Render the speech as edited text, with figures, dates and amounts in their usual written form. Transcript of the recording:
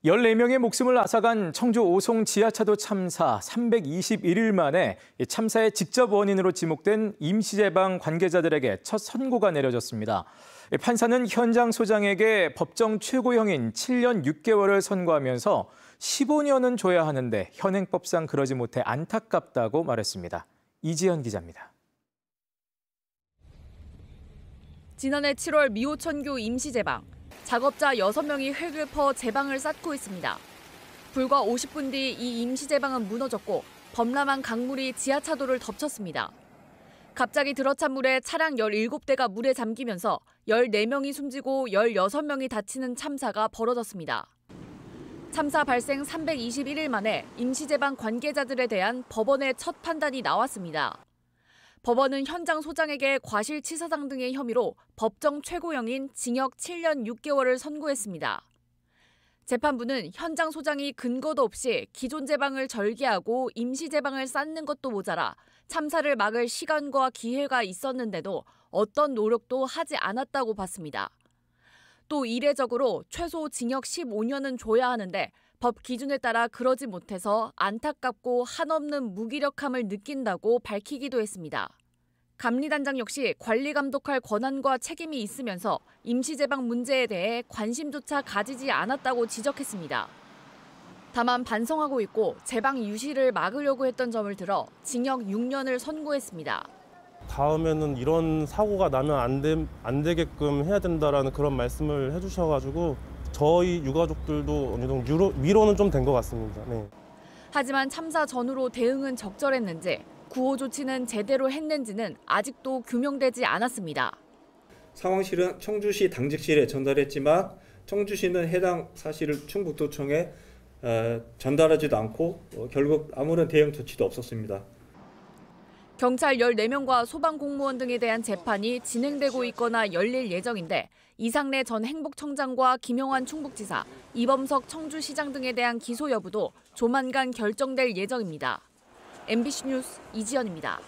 14명의 목숨을 앗아간 청주 오송 지하차도 참사 321일 만에 참사의 직접 원인으로 지목된 임시재방 관계자들에게 첫 선고가 내려졌습니다. 판사는 현장 소장에게 법정 최고형인 7년 6개월을 선고하면서 15년은 줘야 하는데 현행법상 그러지 못해 안타깝다고 말했습니다. 이지연 기자입니다. 지난해 7월 미호천교 임시재방. 작업자 6명이 흙을 퍼 제방을 쌓고 있습니다. 불과 50분 뒤 이 임시제방은 무너졌고 범람한 강물이 지하차도를 덮쳤습니다. 갑자기 들어찬 물에 차량 17대가 물에 잠기면서 14명이 숨지고 16명이 다치는 참사가 벌어졌습니다. 참사 발생 321일 만에 임시제방 관계자들에 대한 법원의 첫 판단이 나왔습니다. 법원은 현장 소장에게 과실치사상 등의 혐의로 법정 최고형인 징역 7년 6개월을 선고했습니다. 재판부는 현장 소장이 근거도 없이 기존 제방을 절개하고 임시 제방을 쌓는 것도 모자라 참사를 막을 시간과 기회가 있었는데도 어떤 노력도 하지 않았다고 봤습니다. 또 이례적으로 최소 징역 15년은 줘야 하는데 법 기준에 따라 그러지 못해서 안타깝고 한없는 무기력함을 느낀다고 밝히기도 했습니다. 감리단장 역시 관리 감독할 권한과 책임이 있으면서 임시제방 문제에 대해 관심조차 가지지 않았다고 지적했습니다. 다만 반성하고 있고 제방 유실을 막으려고 했던 점을 들어 징역 6년을 선고했습니다. 다음에는 이런 사고가 나면 안 되게끔 해야 된다라는 그런 말씀을 해주셔가지고 저희 유가족들도 어느 정도 위로는 좀 된 것 같습니다. 네. 하지만 참사 전후로 대응은 적절했는지 구호 조치는 제대로 했는지는 아직도 규명되지 않았습니다. 상황실은 청주시 당직실에 전달했지만 청주시는 해당 사실을 충북도청에 전달하지도 않고 결국 아무런 대응 조치도 없었습니다. 경찰 14명과 소방공무원 등에 대한 재판이 진행되고 있거나 열릴 예정인데 이상래 전 행복청장과 김영환 충북지사, 이범석 청주시장 등에 대한 기소 여부도 조만간 결정될 예정입니다. MBC 뉴스 이지연입니다.